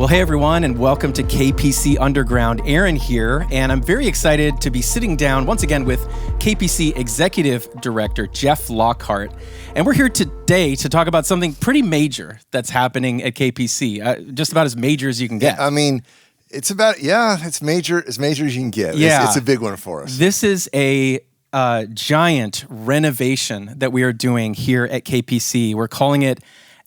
Well, hey everyone, and welcome to KPC Underground. Aaron here, and I'm very excited to be sitting down once again with KPC Executive Director Jeff Lockhart. And we're here today to talk about something pretty major that's happening at KPC, just about as major as you can get. Yeah, I mean, it's major as you can get. Yeah. It's a big one for us. This is a giant renovation that we are doing here at KPC. We're calling it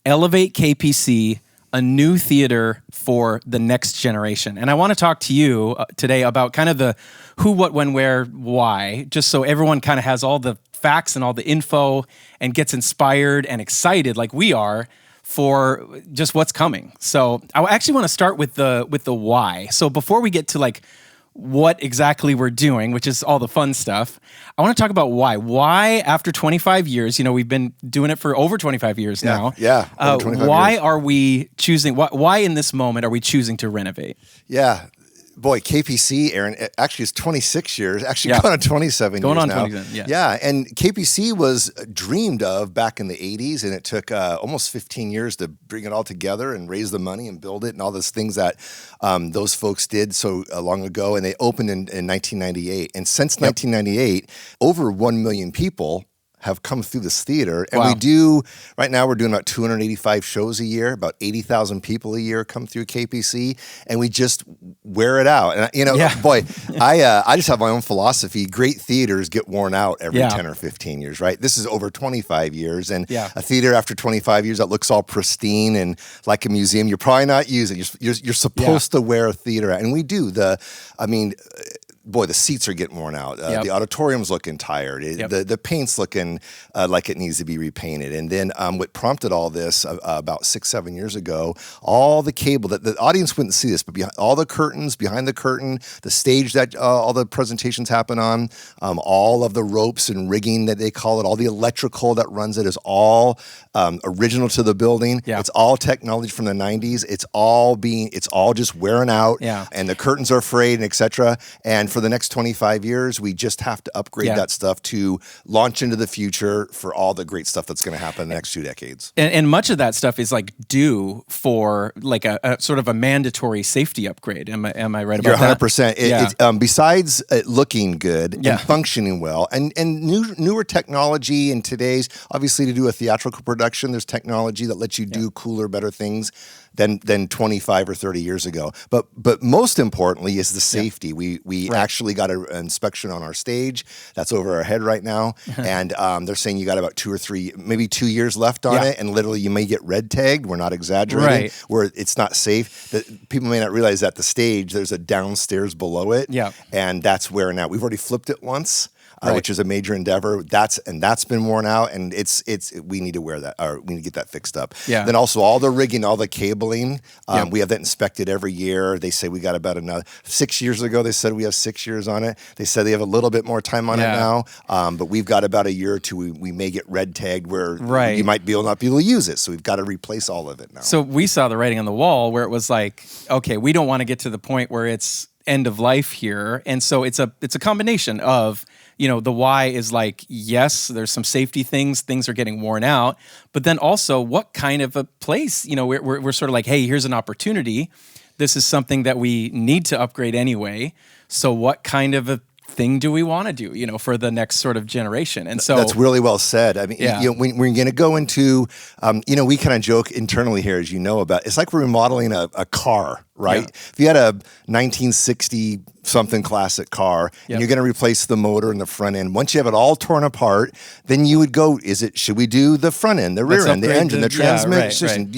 Elevate KPC, a new theater for the next generation. And I want to talk to you today about kind of the who, what, when, where, why, just so everyone kind of has all the facts and all the info and gets inspired and excited like we are for just what's coming. So I actually want to start with the why. So before we get to like what exactly we're doing, which is all the fun stuff, I want to talk about why. Why, after 25 years, we've been doing it for over 25 years now. Yeah, over 25 why years. are we choosing, why in this moment are we choosing to renovate? Yeah. Boy, KPC, Aaron, actually it's 26 years, actually going on 27 going years on now. 27, yeah. Yeah, and KPC was dreamed of back in the 80s, and it took almost 15 years to bring it all together and raise the money and build it and all those things that those folks did so long ago, and they opened in 1998. And since 1998, over 1 million people have come through this theater. And right now we're doing about 285 shows a year, about 80,000 people a year come through KPC, and we just wear it out. And boy, I just have my own philosophy. Great theaters get worn out every 10 or 15 years, right? This is over 25 years, and a theater after 25 years that looks all pristine and like a museum, you're probably not using. You're supposed to wear a theater out, and we do. Boy, the seats are getting worn out. The auditorium's looking tired. The paint's looking like it needs to be repainted. And then what prompted all this about 6-7 years ago, all the cable, that the audience wouldn't see this, but all the curtains, behind the curtain, the stage that all the presentations happen on, all of the ropes and rigging that they call it, all the electrical that runs it is all original to the building. Yeah. It's all technology from the 90s. It's all just wearing out. Yeah. And the curtains are frayed and et cetera. And for the next 25 years, we just have to upgrade that stuff to launch into the future for all the great stuff that's going to happen in the next 2 decades. And much of that stuff is like due for like a sort of a mandatory safety upgrade. Am I right about that? You're 100%. Besides it looking good and functioning well, and newer technology in today's, obviously to do a theatrical production, there's technology that lets you do cooler, better things than 25 or 30 years ago. But most importantly is the safety. We actually got an inspection on our stage that's over our head right now, and they're saying you got about 2 or 3, maybe 2 years left on it, and literally you may get red tagged. We're not exaggerating. Where it's not safe. People may not realize that the stage, there's a downstairs below it, and that's wearing out. We've already flipped it once. Which is a major endeavor. That's been worn out, and we need to wear that, or we need to get that fixed up. Yeah. Then also all the rigging, all the cabling, we have that inspected every year. They say we got about another 6 years ago. They said we have 6 years on it. They said they have a little bit more time on it now, but we've got about a year or two. We may get red tagged where you might not be able to use it. So we've got to replace all of it now. So we saw the writing on the wall where it was like, okay, we don't want to get to the point where it's end of life here, and so it's a combination of. The why is like, yes, there's some safety things are getting worn out, but then also what kind of a place, we're sort of like, hey, here's an opportunity. This is something that we need to upgrade anyway. So what kind of a thing do we want to do, for the next sort of generation? And so that's really well said. I mean, when we're going to go into, we kind of joke internally here, as you know, about it's like we're remodeling a car, right? Yeah. If you had a 1960 something classic car and you're going to replace the motor and the front end, once you have it all torn apart, then you would go, should we do the front end, the rear end, the engine, the transmission?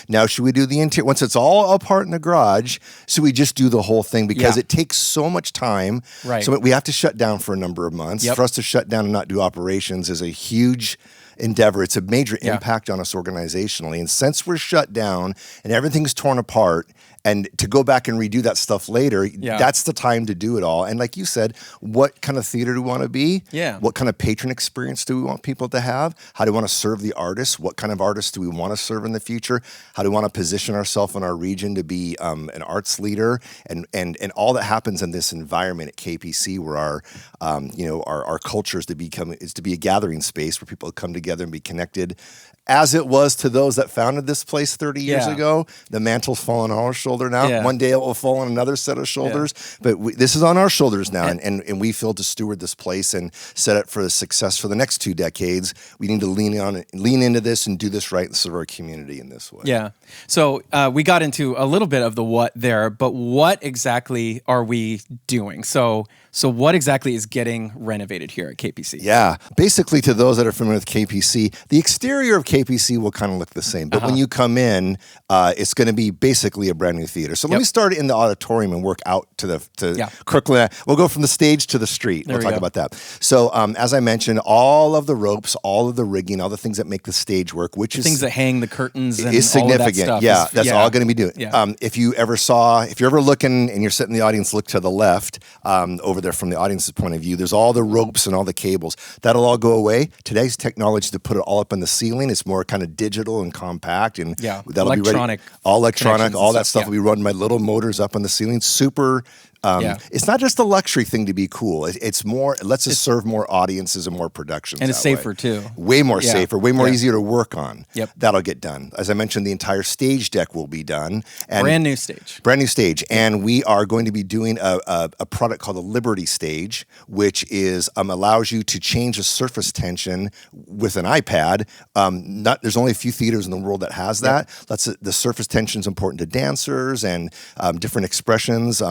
Now should we do the interior? Once it's all apart in the garage, so we just do the whole thing because it takes so much time. Right. So we have to shut down for a number of months. For us to shut down and not do operations is a huge endeavor. It's a major impact on us organizationally. And since we're shut down and everything's torn apart, and to go back and redo that stuff later, that's the time to do it all. And like you said, what kind of theater do we want to be? Yeah. What kind of patron experience do we want people to have? How do we want to serve the artists? What kind of artists do we want to serve in the future? How do we want to position ourselves in our region to be an arts leader? And all that happens in this environment at KPC, where our culture is to be a gathering space where people come together and be connected. As it was to those that founded this place 30 years ago, the mantle's fallen on our shoulders. shoulder now. Yeah. One day it will fall on another set of shoulders, but this is on our shoulders now, and we feel to steward this place and set it for the success for the next 2 decades. We need to lean into this and do this right and serve our community in this way. Yeah. So we got into a little bit of the what there, but what exactly are we doing? So what exactly is getting renovated here at KPC? Yeah. Basically, to those that are familiar with KPC, the exterior of KPC will kind of look the same. But when you come in, it's going to be basically a brand new theater. So let me start in the auditorium and work out to Kirkland. We'll go from the stage to the street. We'll talk about that. So as I mentioned, all of the ropes, all of the rigging, all the things that make the stage work, which is things that hang the curtains and is all of significant. that stuff. Yeah, that's all going to be doing. Yeah. If you're ever looking and you're sitting in the audience, look to the left over there from the audience's point of view. There's all the ropes and all the cables. That'll all go away. Today's technology to put it all up in the ceiling. It's more kind of digital and compact, and that'll electronic, be ready. All electronic. All that stuff Yeah. will be run by little motors up on the ceiling. Super. It's not just a luxury thing to be cool. It's more. It lets us serve more audiences and more productions. And it's safer too. Way more safer. Way more easier to work on. Yep. That'll get done. As I mentioned, the entire stage deck will be done. And brand new stage. And we are going to be doing a product called the Liberty Stage, which is allows you to change the surface tension with an iPad. There's only a few theaters in the world that has that. The surface tension is important to dancers and different expressions.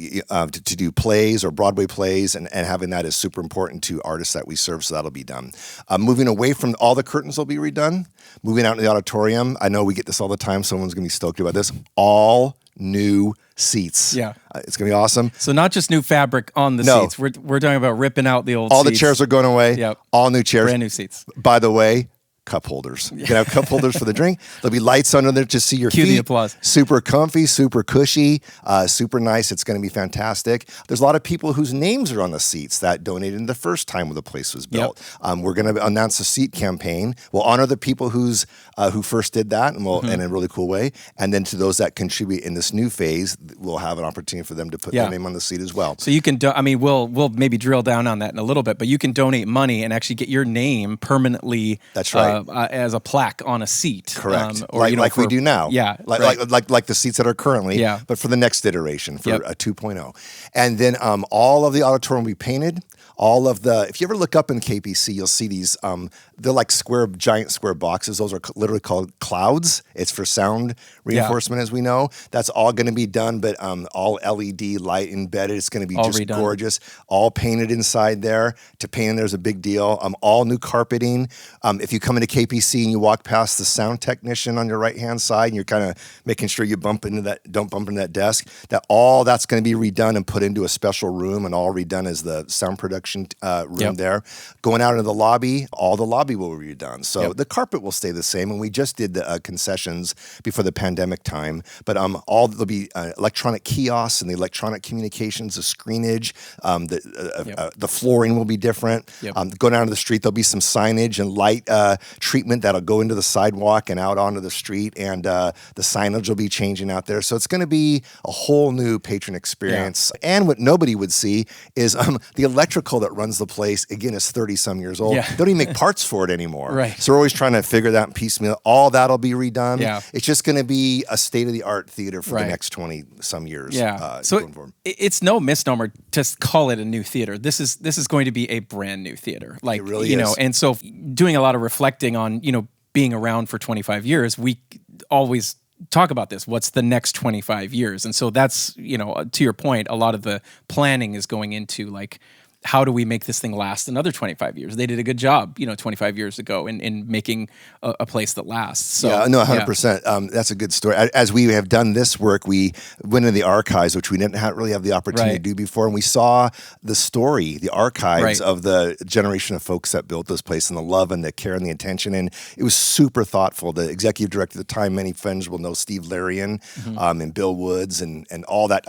To do plays or Broadway plays, and having that is super important to artists that we serve, so that'll be done. Moving away from all the curtains will be redone. Moving out in the auditorium, I know we get this all the time, someone's going to be stoked about this, all new seats. Yeah. It's going to be awesome. So not just new fabric on the seats, we're talking about ripping out the old all seats. The chairs are going away. Yep. All new chairs. Brand new seats. By the way, cup holders. You're going to have cup holders for the drink. There'll be lights under there to see your feet. Cue the applause. Super comfy, super cushy, super nice. It's going to be fantastic. There's a lot of people whose names are on the seats that donated the first time when the place was built. We're going to announce a seat campaign. We'll honor the people who first did that, and in a really cool way. And then to those that contribute in this new phase, we'll have an opportunity for them to put their name on the seat as well. So you can, we'll maybe drill down on that in a little bit, but you can donate money and actually get your name permanently. That's right. As a plaque on a seat. Correct. Or, we do now. Yeah. Like the seats that are currently. Yeah. But for the next iteration, for a 2.0. And then all of the auditorium will be painted. If you ever look up in KPC, you'll see these, they're like giant square boxes. Those are literally called clouds. It's for sound reinforcement, as we know. That's all going to be done, but all LED light embedded. It's going to be all just redone. Gorgeous. All painted inside there. To paint in there's a big deal. All new carpeting. If you come into KPC and you walk past the sound technician on your right-hand side, and you're kind of making sure you don't bump into that desk, that's going to be redone and put into a special room, and all redone as the sound production room there. Going out into the lobby, all the lobby will be redone. So the carpet will stay the same, and we just did the concessions before the pandemic time. But there'll be electronic kiosks and the electronic communications, the screenage, the flooring will be different. Going down to the street, there'll be some signage and light treatment that'll go into the sidewalk and out onto the street, and the signage will be changing out there. So it's going to be a whole new patron experience. And what nobody would see is the electrical that runs the place, again, is 30-some years old. They don't even make parts for it anymore. Right. So we're always trying to figure that piecemeal. All that'll be redone. Yeah. It's just going to be a state-of-the-art theater for the next 20-some years. So it's no misnomer to call it a new theater. This is going to be a brand new theater. Like, it really is. And so doing a lot of reflecting on, being around for 25 years, we always talk about this. What's the next 25 years? And so that's, to your point, a lot of the planning is going into like, how do we make this thing last another 25 years? They did a good job, 25 years ago in making a place that lasts. So, 100%. That's a good story. As we have done this work, we went into the archives, which we didn't really have the opportunity to do before, and we saw the story, the archives of the generation of folks that built this place, and the love and the care and the attention, and it was super thoughtful. The executive director at the time, many friends will know Steve Larian, and Bill Woods, and all that.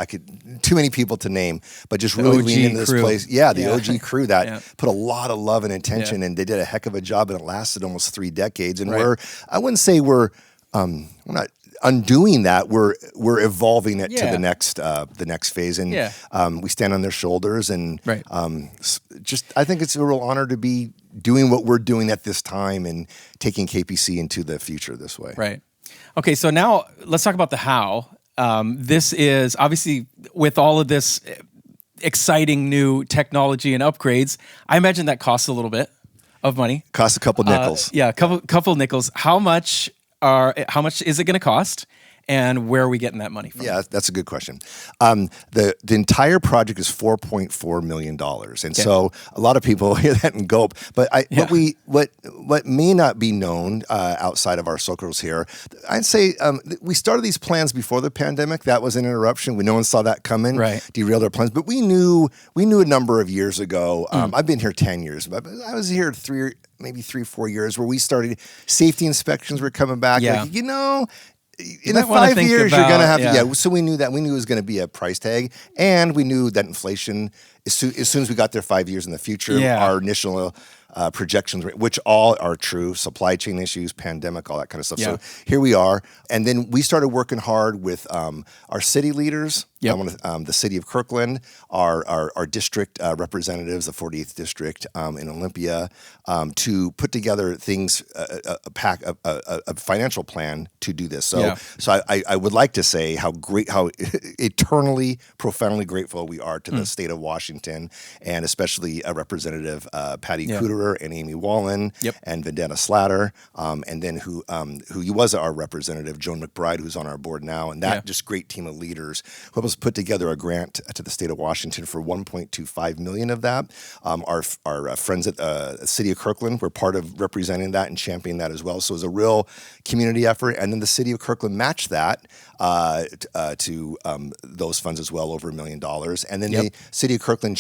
Too many people to name, but just really leaned into this place. The OG crew that put a lot of love and attention, and they did a heck of a job, and it lasted almost 3 decades. And I wouldn't say we're not undoing that. We're evolving it to the next phase, and we stand on their shoulders. And I think it's a real honor to be doing what we're doing at this time and taking KPC into the future this way. Right. Okay, so now let's talk about the how. This is obviously with all of this exciting new technology and upgrades. I imagine that costs a little bit of money. Costs a couple nickels. Yeah, couple nickels. How much is it going to cost? And where are we getting that money from? Yeah, that's a good question. The entire project is $4.4 million, and so a lot of people hear that and gulp. But what may not be known outside of our circles here, I'd say we started these plans before the pandemic. That was an interruption. No one saw that coming. Right. Derailed our plans. But we knew a number of years ago. I've been here 10 years, but I was here 3-4 years where we started. Safety inspections were coming back. Yeah. Like, in the 5 years, you're going to have to. So we knew that. We knew it was going to be a price tag. And we knew that inflation, as soon as we got there 5 years in the future, our initial projections, which all are true, supply chain issues, pandemic, all that kind of stuff. Yeah. So here we are. And then we started working hard with our city leaders, the city of Kirkland, our district representatives, the 48th district in Olympia, to put together things, a financial plan to do this. So I would like to say how eternally, profoundly grateful we are to the state of Washington, and especially Representative Patty Kuderer and Amy Wallen and Vandana Slatter, and then who was our representative, Joan McBride, who's on our board now, and that just great team of leaders who helped us put together a grant to the state of Washington for $1.25 million of that. Our friends at the city of Kirkland were part of representing that and championing that as well. So it was a real community effort, and then the city of Kirkland matched that to those funds as well, over $1 million. And then the city of Kirkland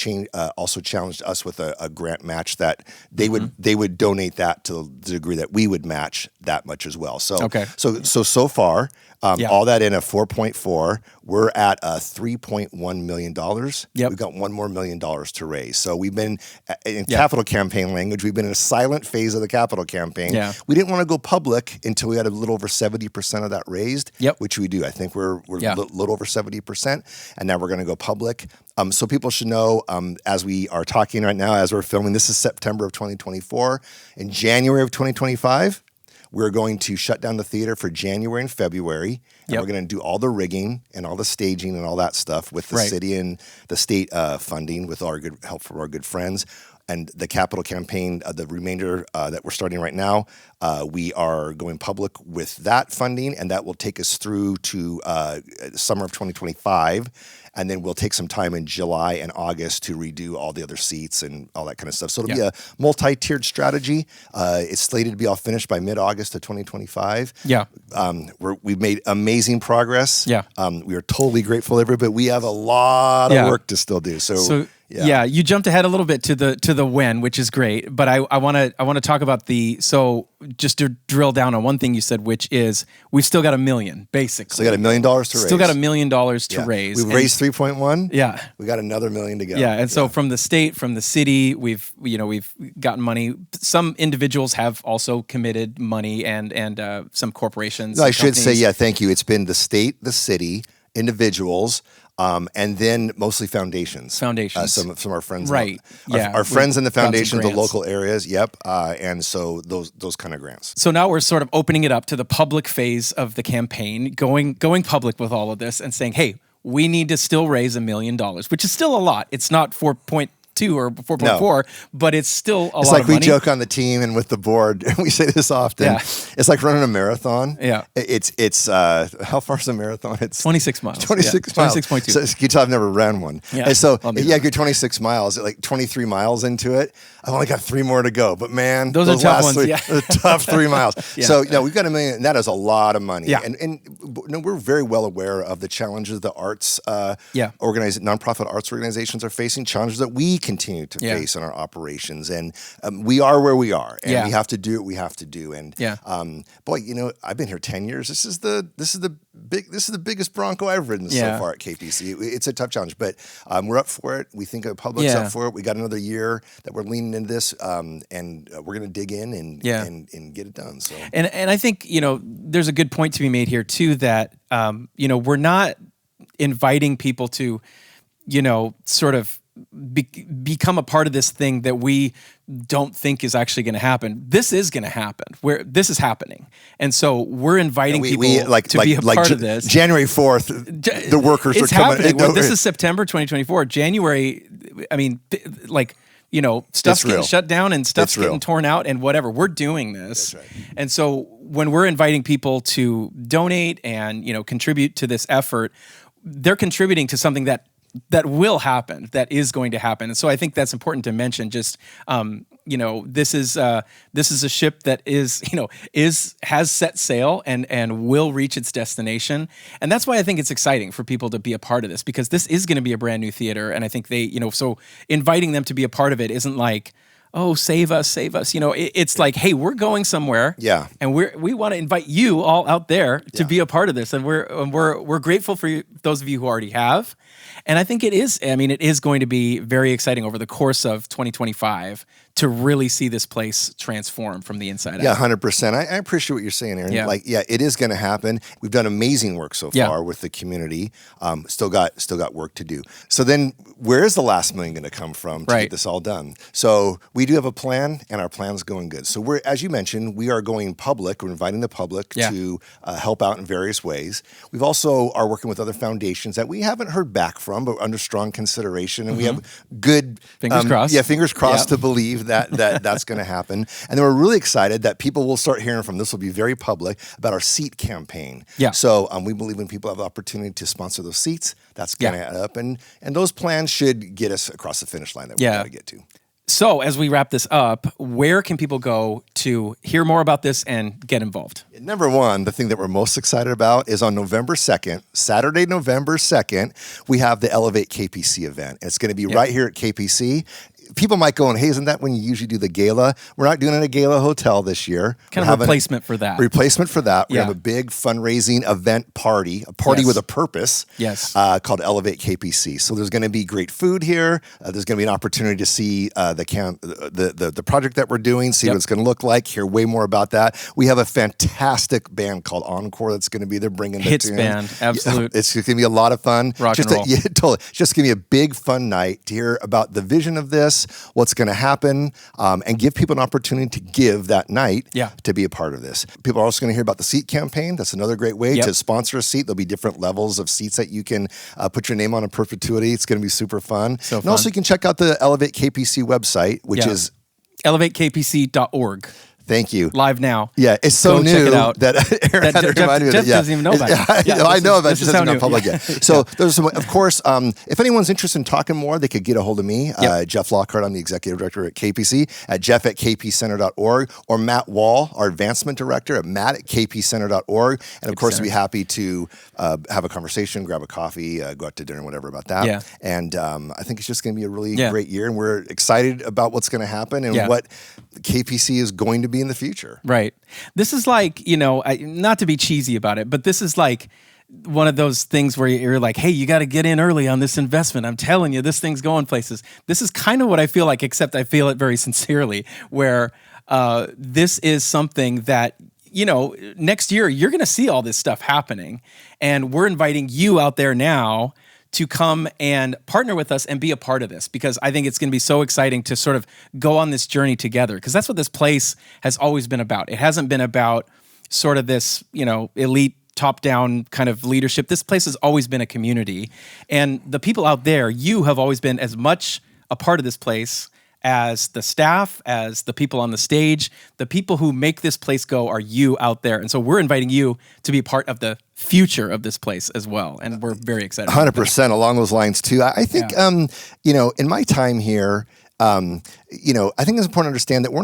also challenged us with a grant match that they would donate that to the degree that we would match that much as well. So so far, all that in a 4.4, we're at $3.1 million. We've got $1 more million to raise. So we've been in capital campaign language. We've been in a silent phase of the capital campaign. We didn't want to go public until we had a little over 70% of that raised, which we do. I think we're a little over 70%, and now we're going to go public. So people should know, as we are talking right now, as we're filming, this is September of 2024. In January of 2025, we're going to shut down the theater for January and February, and we're going to do all the rigging and all the staging and all that stuff with the city and the state funding, with our good help from our good friends. And the capital campaign, the remainder that we're starting right now, we are going public with that funding, and that will take us through to summer of 2025. And then we'll take some time in July and August to redo all the other seats and all that kind of stuff. So it'll be a multi-tiered strategy. It's slated to be all finished by mid-August of 2025. We've made amazing progress. We are totally grateful to everybody, but we have a lot of work to still do. So you jumped ahead a little bit to the when, which is great. But I want to talk about just to drill down on one thing you said, which is we've still got $1 million, basically. Still got $1 million to raise. Still got $1 million to raise. We've raised 3.1. We got another $1 million to go. And so from the state, from the city, we've gotten money. Some individuals have also committed money, and some corporations. No, I should say, thank you. It's been the state, the city, individuals. And then mostly foundations. Some of our friends. Right. Our friends in the foundations, the local areas. And so those kind of grants. So now we're sort of opening it up to the public phase of the campaign, going public with all of this and saying, hey, we need to still raise $1 million, which is still a lot. It's not 4.2 or 4.4, but it's still a lot of money. It's like we joke on the team and with the board, and we say this often. It's like running a marathon. It's how far is a marathon? It's 26 miles. 26 miles. 26.2. So you can tell I've never ran one. And so you're 26 miles, like 23 miles into it. I've only got 3 more to go, but man, those are tough ones. The tough 3 miles. So we've got $1 million, and that is a lot of money. And we're very well aware of the challenges the arts, nonprofit arts organizations are facing, challenges that we continue to face in our operations, and we are where we are, and we have to do what we have to do. And boy, I've been here 10 years. This is the biggest Bronco I've ridden so far at KPC. It's a tough challenge, but we're up for it. We think the public's up for it. We got another year that we're leaning into this, and we're going to dig in and get it done. So, and I think there's a good point to be made here too, that we're not inviting people to sort of become a part of this thing that we don't think is actually going to happen. This is going to happen. This is happening, and so we're inviting people to be a part of this. January 4th, the workers are coming. Happening. This is September 2024. January, I mean, stuff's getting shut down and stuff's getting torn out and whatever. We're doing this. That's right. And so when we're inviting people to donate and, contribute to this effort, they're contributing to something that will happen, that is going to happen. And so I think that's important to mention. Just, this is a ship that has set sail and will reach its destination. And that's why I think it's exciting for people to be a part of this, because this is going to be a brand new theater. And I think so inviting them to be a part of it isn't like, oh, save us. It's like, hey, we're going somewhere. Yeah. And we want to invite you all out there to be a part of this. And we're grateful for those of you who already have. And I think it is going to be very exciting over the course of 2025 to really see this place transform from the inside out. Yeah, 100%. I appreciate what you're saying, Aaron. Yeah. It is going to happen. We've done amazing work so far with the community. Still got work to do. So then where is the last $1 million going to come from to get this all done? So we do have a plan, and our plan's going good. So as you mentioned, we are going public. We're inviting the public to help out in various ways. We've also are working with other foundations that we haven't heard back from, but under strong consideration. And we have good fingers crossed. Yeah, fingers crossed to believe that's going to happen. And then we're really excited that people will start hearing from, this will be very public, about our seat campaign. Yeah. So we believe when people have the opportunity to sponsor those seats, that's going to add up. And those plans should get us across the finish line that we've got to get to. So as we wrap this up, where can people go to hear more about this and get involved? Number one, the thing that we're most excited about is on November 2nd, Saturday, November 2nd, we have the Elevate KPC event. It's going to be right here at KPC. People might go, hey, isn't that when you usually do the gala? We're not doing it at a gala hotel this year. Kind of replacement for that. We have a big fundraising event party, a party with a purpose called Elevate KPC. So there's going to be great food here. There's going to be an opportunity to see the project that we're doing, see what it's going to look like, hear way more about that. We have a fantastic band called Encore that's going to be there bringing the hits tunes. Band, absolute. It's going to be a lot of fun. Rock and roll. Totally. It's just going to be a big fun night to hear about the vision of this, what's going to happen, and give people an opportunity to give that night to be a part of this. People are also going to hear about the seat campaign. That's another great way to sponsor a seat. There'll be different levels of seats that you can put your name on in perpetuity. It's going to be super fun. And also you can check out the Elevate KPC website, which is elevatekpc.org. Thank you. Live now. Yeah, it's so new check it out. that Aaron had to remind me of it. Jeff doesn't even know about it. I know about it. It just hasn't gone public yet. So there's some, of course, if anyone's interested in talking more, they could get a hold of me, Jeff Lockhart. I'm the executive director at KPC, at jeff@kpcenter.org, or Matt Wall, our advancement director, at matt@kpcenter.org. And of course, I'd be happy to have a conversation, grab a coffee, go out to dinner, whatever about that. Yeah. And I think it's just going to be a really great year, and we're excited about what's going to happen and what KPC is going to be in the future. Right. This is like, not to be cheesy about it, but this is like one of those things where you're like, hey, you got to get in early on this investment. I'm telling you, this thing's going places. This is kind of what I feel like, except I feel it very sincerely, where this is something that, next year you're going to see all this stuff happening. And we're inviting you out there now to come and partner with us and be a part of this, because I think it's going to be so exciting to sort of go on this journey together, because that's what this place has always been about. It hasn't been about sort of this, elite top-down kind of leadership. This place has always been a community, and the people out there, you have always been as much a part of this place as the staff, as the people on the stage. The people who make this place go are you out there. And so we're inviting you to be part of the future of this place as well. And we're very excited. 100% along those lines too. I think, in my time here, I think it's important to understand that we're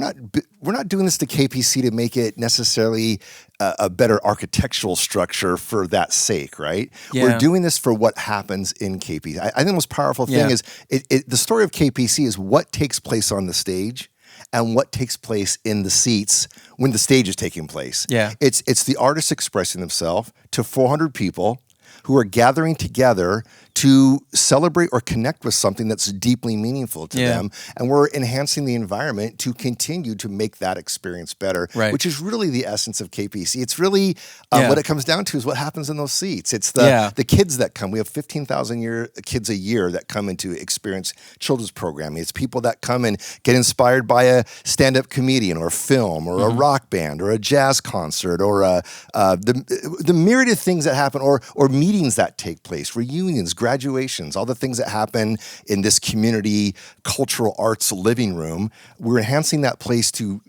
not doing this to KPC to make it necessarily a better architectural structure for that sake, right? Yeah. We're doing this for what happens in KPC. I think the most powerful thing is the story of KPC is what takes place on the stage and what takes place in the seats when the stage is taking place. Yeah. It's the artist expressing themselves to 400 people who are gathering together to celebrate or connect with something that's deeply meaningful to them. And we're enhancing the environment to continue to make that experience better, which is really the essence of KPC. It's really what it comes down to is what happens in those seats. It's the kids that come. We have 15,000 kids a year that come into experience children's programming. It's people that come and get inspired by a stand-up comedian or a film or a rock band or a jazz concert or the myriad of things that happen or meetings that take place, reunions, graduations, all the things that happen in this community cultural arts living room. We're enhancing that place to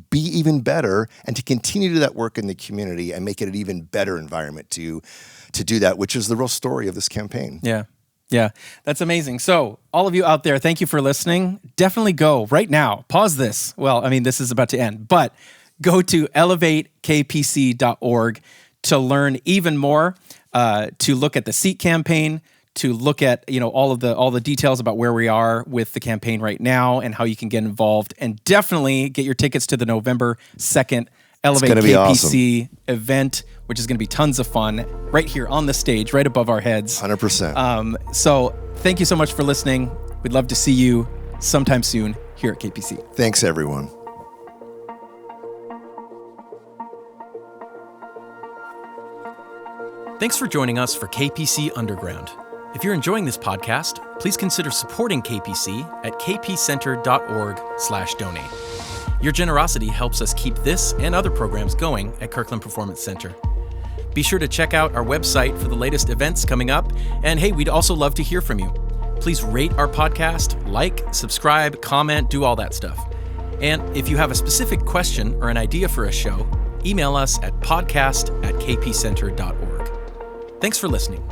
be even better and to continue to do that work in the community and make it an even better environment to do that, which is the real story of this campaign. Yeah, that's amazing. So all of you out there, thank you for listening. Definitely go right now. Pause this. Well, I mean, this is about to end, but go to elevatekpc.org to learn even more, to look at the seat campaign, to look at all the details about where we are with the campaign right now and how you can get involved, and definitely get your tickets to the November 2nd Elevate KPC event, which is going to be tons of fun right here on the stage, right above our heads. 100%. So thank you so much for listening. We'd love to see you sometime soon here at KPC. Thanks, everyone. Thanks for joining us for KPC Underground. If you're enjoying this podcast, please consider supporting KPC at kpcenter.org/donate. Your generosity helps us keep this and other programs going at Kirkland Performance Center. Be sure to check out our website for the latest events coming up. And hey, we'd also love to hear from you. Please rate our podcast, subscribe, comment, do all that stuff. And if you have a specific question or an idea for a show, email us at podcast@kpcenter.org. Thanks for listening.